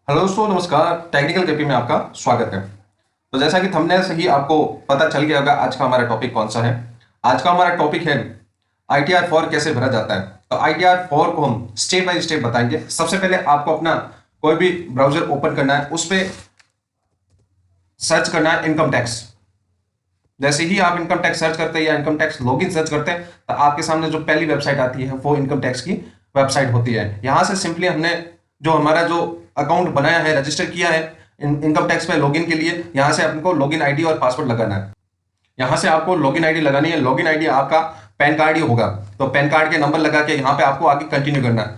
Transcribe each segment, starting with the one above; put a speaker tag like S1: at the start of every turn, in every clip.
S1: Hello दोस्तों, नमस्कार। Technical KP में आपका स्वागत है। तो जैसा कि थंबनेल से ही आपको पता चल गया होगा आज का हमारा टॉपिक कौन सा है। आज का हमारा टॉपिक है आईटीआर 4 कैसे भरा जाता है। तो आईटीआर 4 को हम स्टेप बाय स्टेप बताएंगे। सबसे पहले आपको अपना कोई भी ब्राउजर ओपन करना है, उस पर सर्च करना है इनकम टैक्स। जैसे ही आप इनकम टैक्स सर्च करते हैं या इनकम टैक्स लॉगिन सर्च करते हैं तो आपके सामने जो पहली वेबसाइट आती है वो इनकम टैक्स की वेबसाइट होती है। यहां से सिंपली हमने जो हमारा जो अकाउंट बनाया है, रजिस्टर किया है इनकम टैक्स में लॉगिन के लिए, यहां से आपको लॉगिन आईडी और पासवर्ड लगाना है। यहां से आपको लॉगिन आईडी लगानी है। लॉगिन आईडी आपका पैन कार्ड ही होगा, तो पैन कार्ड के नंबर लगा के यहाँ पे आपको आगे कंटिन्यू करना है।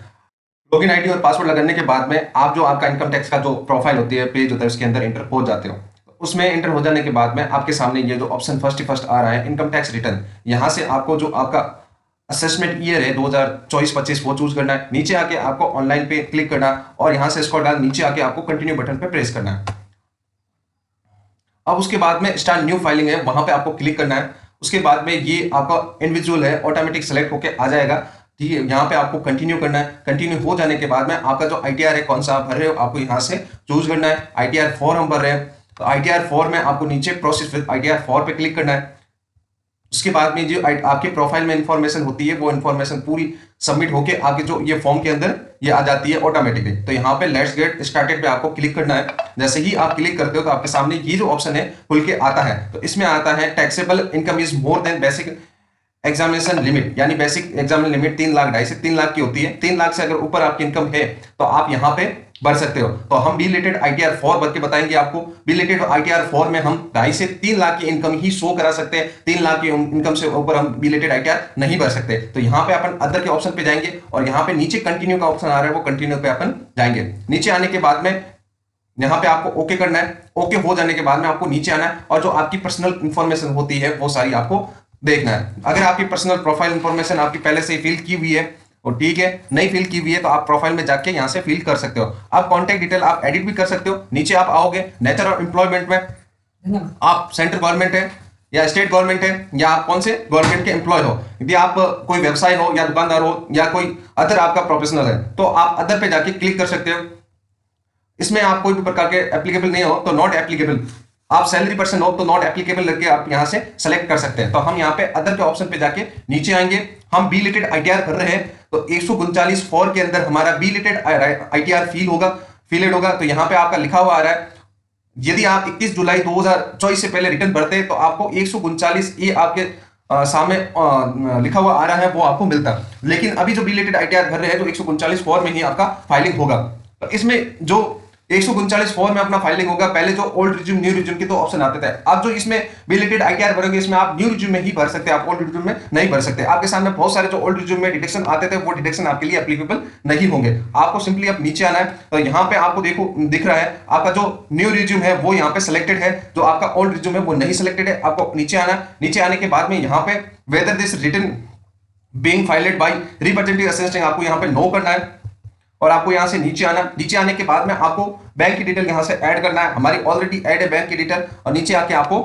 S1: लॉगिन आईडी और पासवर्ड लगाने के बाद में आप जो आपका इनकम टैक्स का जो प्रोफाइल होती है, पेज होता है, उसके अंदर एंटर हो जाते हो। उसमें एंटर हो जाने के बाद में आपके सामने ये जो ऑप्शन फर्स्ट आ रहा है इनकम टैक्स रिटर्न, यहां से आपको जो आपका असेसमेंट ईयर है 2024-25 वो चूज करना है। नीचे आके आपको ऑनलाइन पे क्लिक करना और यहां से स्क्रॉल डाउन नीचे आके आपको कंटिन्यू बटन पे प्रेस करना है। अब उसके बाद में स्टार्ट न्यू फाइलिंग है, वहां पे आपको क्लिक करना है। उसके बाद में ये आपका इंडिविजुअल है, ऑटोमेटिक सेलेक्ट होके आ जाएगा। ठीक है, यहाँ पे आपको कंटिन्यू करना है। कंटिन्यू हो जाने के बाद में आपका जो आईटीआर है कौन सा आप भर रहे हो आपको यहाँ से चूज करना है। आईटीआर 4 हम भर रहे हैं, तो आईटीआर 4 में आपको नीचे प्रोसेस विद आईटीआर 4 पे क्लिक करना है। उसके बाद में जो आपके प्रोफाइल में इंफॉर्मेशन होती है वो इंफॉर्मेशन पूरी सबमिट होके आपके जो ये फॉर्म के अंदर ये आ जाती है ऑटोमेटिकली। तो यहाँ पे लेट्स गेट स्टार्टेड पे आपको क्लिक करना है। जैसे ही आप क्लिक करते हो तो आपके सामने ये जो ऑप्शन है खुल के आता है। तो इसमें आता है taxable income is more than basic examination limit, यानी बेसिक एग्जामिनेशन लिमिट 3 लाख 2.5 से 3 लाख की होती है। 3 लाख से अगर ऊपर आपकी इनकम है तो आप यहाँ पे भर सकते हो। तो हम बी रिलेटेड आईटीआर 4 भर के बताएंगे आपको। बी रिलेटेड आईटीआर 4 में हम 2.5 से 3 लाख की इनकम ही शो करा सकते हैं। 3 लाख की इनकम से ऊपर हम बी रिलेटेड आईटीआर नहीं भर सकते। तो यहाँ पे अपन अदर के ऑप्शन पे जाएंगे और यहाँ पे नीचे कंटिन्यू का ऑप्शन आ रहा है, वो कंटिन्यू पे अपन जाएंगे। नीचे आने के बाद में यहाँ पे आपको ओके करना है। ओके हो जाने के बाद में आपको नीचे आना है और जो आपकी पर्सनल इंफॉर्मेशन होती है वो सारी आपको देखना है। अगर आपकी पर्सनल प्रोफाइल इंफॉर्मेशन आपकी पहले से ही फिल की हुई है और ठीक है, नहीं फिल की हुई है तो आप प्रोफाइल में जाके यहाँ से फिल कर सकते हो। आप कॉन्टेक्ट डिटेल आप एडिट भी कर सकते हो। नीचे आप आओगे नेचर ऑफ एम्प्लॉयमेंट में आप सेंट्रल गवर्नमेंट है या स्टेट गवर्नमेंट है या आप कौन से गवर्नमेंट के एम्प्लॉय हो। यदि आप कोई व्यवसाय हो या दुकानदार हो या कोई अदर आपका प्रोफेशनल है तो आप अदर पे जाके क्लिक कर सकते हो। इसमें आप कोई भी प्रकार के एप्लीकेबल नहीं हो तो नॉट एप्लीकेबल, आप सैलरी पर्सन हो तो नॉट एप्लीकेबल करके आप यहां से सेलेक्ट कर सकते हैं। तो हम यहाँ पे अदर के ऑप्शन पे जाके नीचे आएंगे। हम बी रिलेटेड आईटीआर भर रहे हैं तो 139 फॉर के अंदर हमारा बी रिलेटेड आईटीआर फिलेड होगा। तो यहाँ पे आपका लिखा हुआ आ रहा है यदि आप 21 जुलाई 2024 से पहले रिटर्न भरते हैं तो आपको 139 ये आपके सामने लिखा हुआ आ रहा है, वो आपको मिलता है। लेकिन अभी जो बी रिलेटेड आईटीआर भर रहे हैं तो 139 फॉर में ही आपका फाइलिंग होगा। तो इसमें जो 139 फॉर में अपना फाइलिंग होगा। पहले जो ओल्ड रिज्यूम न्यू रिज्यूम के तो ऑप्शन आते थे, अब जो इसमें रिलेटेड आईटीआर भरोगे इसमें आप न्यू रिज्यूम में ही भर सकते हैं, आप ओल्ड रिज्यूम में नहीं भर सकते। आपके सामने बहुत सारे जो ओल्ड रिज्यूम में डिडक्शन आते थे वो डिडक्शन आपके लिए एप्लीकेबल नहीं होंगे। आपको सिंपली अब नीचे आना है। तो यहाँ पे आपको देखो दिख रहा है आपका जो न्यू रिज्यूम है वो यहाँ पे सिलेक्टेड है, जो आपका ओल्ड रिज्यूम है वो नहीं सिलेक्टेड है। आपको नीचे आना है। नीचे आने के बाद में यहाँ पे whether this written being filed by representative assistant आपको यहाँ पे नो करना है और आपको यहां से नीचे आना। नीचे आने के बाद में आपको बैंक की डिटेल यहां से ऐड करना है। हमारी ऑलरेडी ऐड है बैंक की डिटेल और नीचे आके आपको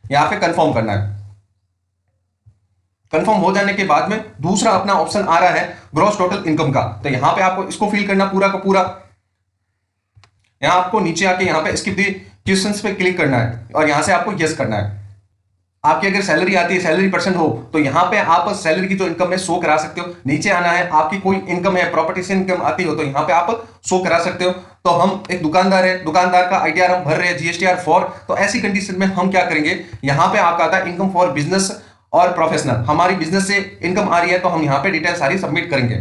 S1: यहां पे कंफर्म करना है। कंफर्म हो जाने के बाद में दूसरा अपना ऑप्शन आ रहा है ग्रॉस टोटल इनकम का। तो यहां पे आपको इसको फिल करना पूरा का पूरा। यहां आपको नीचे आके यहां पे स्किप दी क्वेश्चंस पे क्लिक करना है और यहां से आपको यस करना है। आपकी अगर सैलरी आती है, सैलरी पर्सन हो तो यहाँ पे आप सैलरी की जो इनकम है शो करा सकते हो। नीचे आना है। आपकी कोई इनकम है, प्रॉपर्टी से इनकम आती हो तो यहाँ पे आप शो करा सकते हो। तो हम एक दुकानदार है, दुकानदार का आईटीआर हम भर रहे हैं जीएसटीआर 4। तो ऐसी कंडीशन में हम क्या करेंगे, यहाँ पे आपका आता है इनकम फॉर बिजनेस और प्रोफेशनल। हमारी बिजनेस से इनकम आ रही है तो हम यहाँ पे डिटेल सारी सबमिट करेंगे।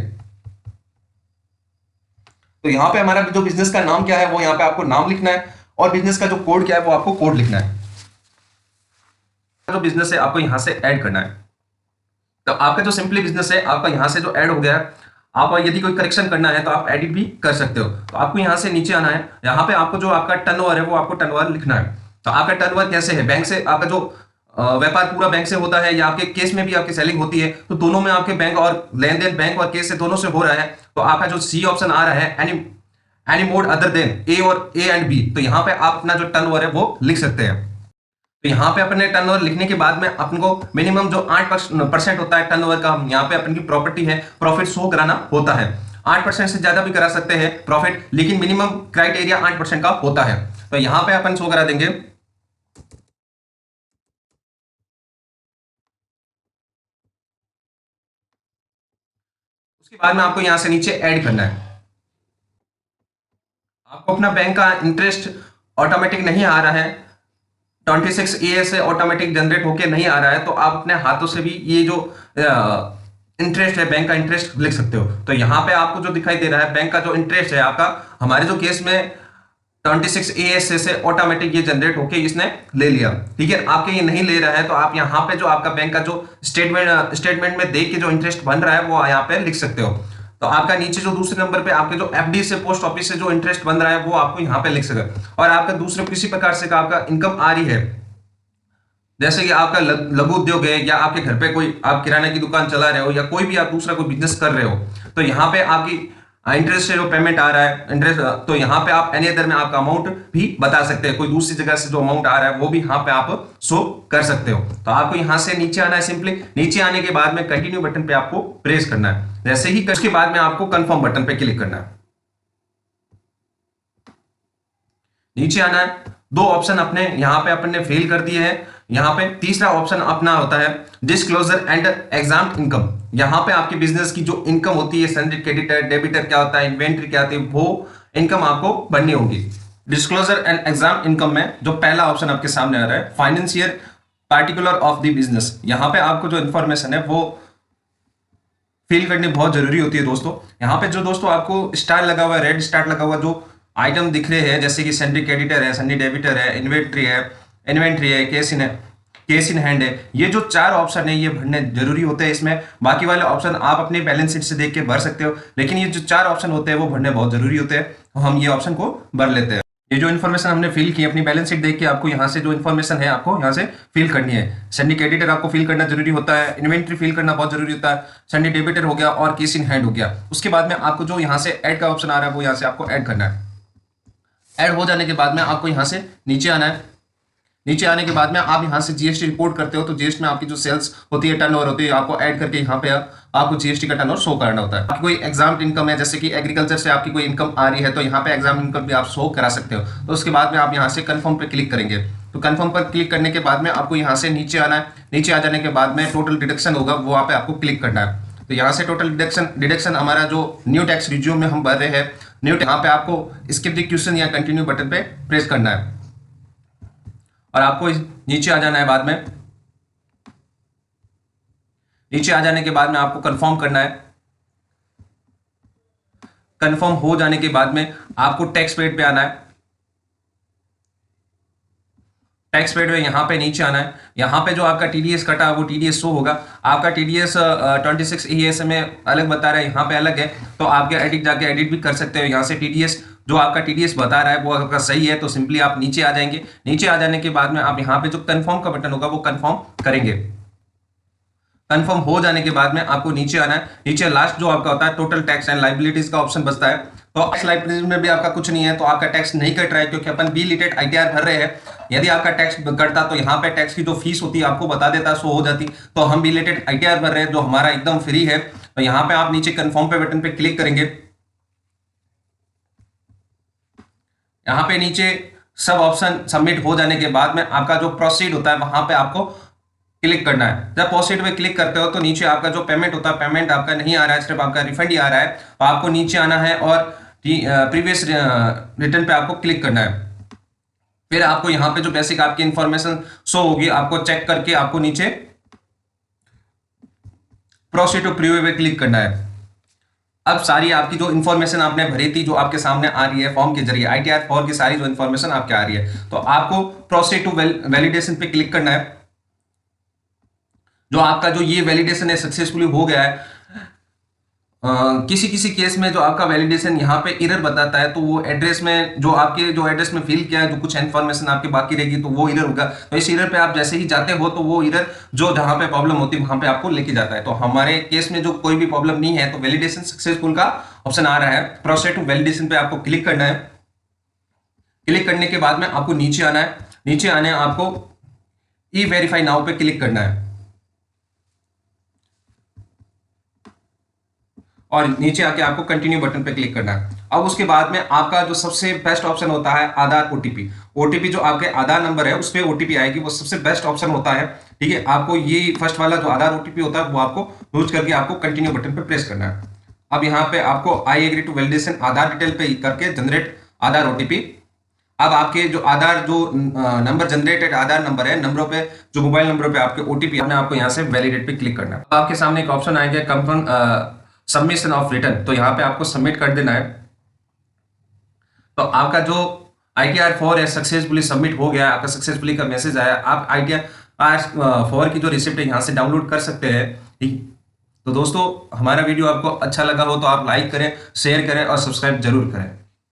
S1: तो यहाँ पे हमारा जो बिजनेस का नाम क्या है वो यहाँ पे आपको नाम लिखना है और बिजनेस का जो कोड क्या है वो आपको कोड लिखना है। जो बिजनेस है आपको यहां से ऐड करना है। तो आपका जो सिंपली बिजनेस है आपका यहां से जो ऐड हो गया है, आप यदि कोई करेक्शन करना है तो आप एडिट भी कर सकते हो। तो आपको यहां से नीचे आना है। यहां पे आपको जो आपका टर्नओवर है वो आपको टर्नओवर लिखना है। तो आपका टर्नओवर कैसे है, बैंक से आपका जो व्यापार पूरा बैंक से होता है या आपके केस में भी आपकी सेलिंग होती है तो दोनों में आपके बैंक और लेन देन बैंक और केस से दोनों से हो रहा है। तो आपका जो सी ऑप्शन आ रहा है एनी मोड अदर देन ए और ए एंड बी, तो यहाँ पे आप अपना जो टर्नओवर है वो लिख सकते हैं। तो यहाँ पे अपने टर्नओवर लिखने के बाद में अपन को मिनिमम जो 8% होता है टर्नओवर का, यहाँ पे अपन की प्रॉपर्टी है प्रॉफिट शो कराना होता है। 8% से ज्यादा भी करा सकते हैं प्रॉफिट, लेकिन मिनिमम क्राइटेरिया 8% का होता है। तो यहां पे अपन शो करा देंगे। उसके बाद में आपको यहां से नीचे ऐड करना है। आपको अपना बैंक का इंटरेस्ट ऑटोमेटिक नहीं आ रहा है, 26 से ऑटोमेटिक जनरेट होके नहीं आ रहा है, तो आप अपने हाथों से भी ये जो इंटरेस्ट है, बैंक का इंटरेस्ट लिख सकते हो। तो यहाँ पे आपको जो दिखाई दे रहा है बैंक का जो इंटरेस्ट है आपका, हमारे जो केस में 26 से ऑटोमेटिक ये जनरेट होके इसने ले लिया। ठीक है, आपके ये नहीं ले रहा है तो आप यहाँ पे जो आपका बैंक का जो स्टेटमेंट में देख के जो इंटरेस्ट बन रहा है वो यहाँ पे लिख सकते हो। तो आपका नीचे जो दूसरे नंबर पे आपके जो एफडी से पोस्ट ऑफिस से जो इंटरेस्ट बन रहा है वो आपको यहाँ पे लिख सकते। और आपका दूसरे किसी प्रकार से आपका इनकम आ रही है, जैसे कि आपका लघु उद्योग है, या आपके घर पे कोई आप किराने की दुकान चला रहे हो, या कोई भी आप दूसरा कोई बिजनेस कर रहे हो, तो यहाँ पे आपकी इंटरेस्ट से जो पेमेंट आ रहा है इंटरेस्ट, तो यहाँ पे आप एनी अदर में आपका अमाउंट भी बता सकते हैं। कोई दूसरी जगह से जो अमाउंट आ रहा है वो भी यहाँ पे आप शो कर सकते हो। तो आपको यहाँ से नीचे आना है। सिंपली नीचे आने के बाद में कंटिन्यू बटन पे आपको प्रेस करना है। जैसे ही उसके बाद में आपको कंफर्म बटन पे क्लिक करना है। नीचे आना है। दो ऑप्शन अपने यहाँ पे अपन ने फिल कर दिए हैं। यहाँ पे तीसरा ऑप्शन अपना होता है डिस्क्लोजर एंड एग्जाम इनकम। यहाँ पे आपके बिजनेस की जो इनकम होती है, सैलरी क्रेडिटर डेबिटर क्या होता है, इन्वेंट्री क्या होती है, वो इनकम आपको बननी होगी। डिस्क्लोजर एंड एग्जाम इनकम में जो पहला ऑप्शन आपके सामने आ रहा है financial particular of the business, यहाँ पे आपको जो इंफॉर्मेशन है वो फिल करनी बहुत जरूरी होती है दोस्तों। यहाँ पे जो दोस्तों आपको स्टार लगा हुआ है, रेड स्टार लगा हुआ जो आइटम दिख रहे हैं, जैसे कि सैलरी क्रेडिटर है, सैलरी डेबिटर है, इन्वेंट्री है, केस इन हैंड है, ये जो चार ऑप्शन है ये भरने जरूरी होते हैं इसमें। बाकी वाले ऑप्शन आप अपनी बैलेंस शीट से देख के भर सकते हो, लेकिन ये जो चार ऑप्शन होते हैं वो भरने बहुत जरूरी होते हैं, तो हम ये ऑप्शन को भर लेते हैं। ये जो इन्फॉर्मेशन हमने फिल की अपनी बैलेंस शीट देख के, आपको यहाँ से जो इन्फॉर्मेशन है आपको यहाँ से फिल करनी है। सैलरी क्रेडिटर आपको फिल करना जरूरी होता है, इन्वेंट्री फिल करना बहुत जरूरी होता है, सैलरी डेबिटर हो गया और केस इन हैंड हो गया। उसके बाद में आपको जो यहाँ से ऐड का ऑप्शन आ रहा है वो यहाँ से आपको ऐड करना है। ऐड हो जाने के बाद में आपको यहाँ से नीचे आना है। नीचे आने के बाद में आप यहाँ से जीएसटी रिपोर्ट करते हो, तो जीएसटी में आपकी जो सेल्स होती है, टर्नओवर होती है, आपको ऐड करके यहाँ पे आपको जीएसटी का टर्नओवर शो करना होता है। आपकी कोई एग्जाम इनकम है, जैसे कि एग्रीकल्चर से आपकी कोई इनकम आ रही है, तो यहाँ पे एग्जाम इनकम भी आप शो करा सकते हो। तो उसके बाद में आप यहाँ से कन्फर्म पे क्लिक करेंगे। तो कन्फर्म पर क्लिक करने के बाद में आपको यहाँ से नीचे आना है। नीचे आ जाने के बाद में टोटल डिडक्शन होगा, वो वहाँ पे आपको क्लिक करना है। तो यहाँ से टोटल डिडक्शन हमारा जो न्यू टैक्स रिज्यूम में हम भर रहे हैं, यहाँ पे आपको स्किप द क्वेश्चन या कंटिन्यू बटन पे प्रेस करना है और आपको नीचे आ जाना है। बाद में नीचे आ जाने के बाद में आपको कंफर्म करना है। कंफर्म हो जाने के बाद में आपको टैक्स पेड पे आना है। टैक्स पेड में यहाँ पे नीचे आना है। यहाँ पे जो आपका टीडीएस कटा है वो टीडीएस शो होगा। आपका टीडीएस 26 EAS में अलग बता रहा है, यहाँ पे अलग है, तो आपके एडिट जाके एडिट भी कर सकते हो। यहाँ से टीडीएस जो आपका टीडीएस बता रहा है वो आपका सही है, तो सिंपली आप नीचे आ जाएंगे। नीचे आ जाने के बाद में आप यहाँ पे जो कंफर्म का बटन होगा वो कंफर्म करेंगे। कंफर्म हो जाने के बाद में आपको नीचे आना है। नीचे लास्ट जो आपका होता है टोटल टैक्स एंड लाइबिलिटीज का ऑप्शन बचता है। तो टैक्स लाइबिलिटीज में भी आपका कुछ नहीं है, तो आपका टैक्स नहीं कट रहा है क्योंकि अपन बी लिटेड आईटीआर भर रहे हैं। यदि आपका टैक्स कटता तो यहाँ पे टैक्स की जो फीस होती है आपको बता देता, शो हो जाती। तो हम बी लिटेड आईटीआर भर रहे हैं जो हमारा एकदम फ्री है। तो यहाँ पे आप नीचे कंफर्म पे बटन पे क्लिक करेंगे। यहाँ पे नीचे सब ऑप्शन सबमिट हो जाने के बाद में आपका जो प्रोसीड होता है वहां पे आपको क्लिक करना है। जब प्रोसीड पे क्लिक करते हो तो नीचे आपका जो पेमेंट होता है, पेमेंट आपका नहीं आ रहा है, सिर्फ आपका रिफंड ही आ रहा है, तो आपको नीचे आना है और प्रीवियस रिटर्न पे आपको क्लिक करना है। फिर आपको यहाँ पे जो बेसिक आपकी इंफॉर्मेशन शो होगी, आपको चेक करके आपको नीचे प्रोसीड टू प्रीव्यू पे क्लिक करना है। अब सारी आपकी जो इन्फॉर्मेशन आपने भरी थी, जो आपके सामने आ रही है फॉर्म के जरिए, आईटीआर 4 की सारी जो इन्फॉर्मेशन आपके आ रही है, तो आपको प्रोसीड टू वैलिडेशन पे क्लिक करना है। जो आपका जो ये वैलिडेशन है सक्सेसफुली हो गया है। किसी किसी केस में जो आपका वैलिडेशन यहाँ पे एरर बताता है, तो वो एड्रेस में जो आपके जो एड्रेस में फिल किया है, जो कुछ इन्फॉर्मेशन आपकी बाकी रहेगी तो वो एरर होगा। तो इस एरर पे आप जैसे ही जाते हो तो वो एरर जो जहां पे प्रॉब्लम होती है वहां पे आपको लेके जाता है। तो हमारे केस में जो कोई भी प्रॉब्लम नहीं है, तो वैलिडेशन सक्सेसफुल का ऑप्शन आ रहा है। प्रोसीड टू वैलिडेशन पे आपको क्लिक करना है। क्लिक करने के बाद में आपको नीचे आना है। नीचे आने आपको ई वेरीफाई नाउ पे क्लिक करना है। और नीचे आके आपको कंटिन्यू बटन पे क्लिक करना है। अब उसके बाद में आपका जो सबसे बेस्ट ऑप्शन होता है आधार ओटीपी। ओटीपी जो आपके आधार नंबर है उस पर ओटीपी आएगी, वो सबसे बेस्ट ऑप्शन होता है। ठीक है, आपको ये फर्स्ट वाला जो आधार ओटीपी होता है वो आपको यूज करके आपको कंटिन्यू बटन पे प्रेस करना है। अब यहाँ पे आपको I agree to validation Aadhaar detail पे करके जनरेट आधार ओटीपी। अब आपके जो आधार जो नंबर जनरेटेड आधार नंबर है, नंबरों पे जो मोबाइल नंबरों पे आपके ओटीपी अपने आपको यहाँ से वैलिडेट पे क्लिक करना है। अब आपके सामने एक ऑप्शन आएगा कंफर्म सबमिशन ऑफ रिटर्न, तो यहाँ पे आपको सबमिट कर देना है। तो आपका जो ITR 4 है सक्सेसफुली सबमिट हो गया, आपका सक्सेसफुली का मैसेज आया। आप ITR 4 की जो रिसिप्ट है यहाँ से डाउनलोड कर सकते हैं। ठीक, तो दोस्तों हमारा वीडियो आपको अच्छा लगा हो तो आप लाइक करें, शेयर करें और सब्सक्राइब जरूर करें।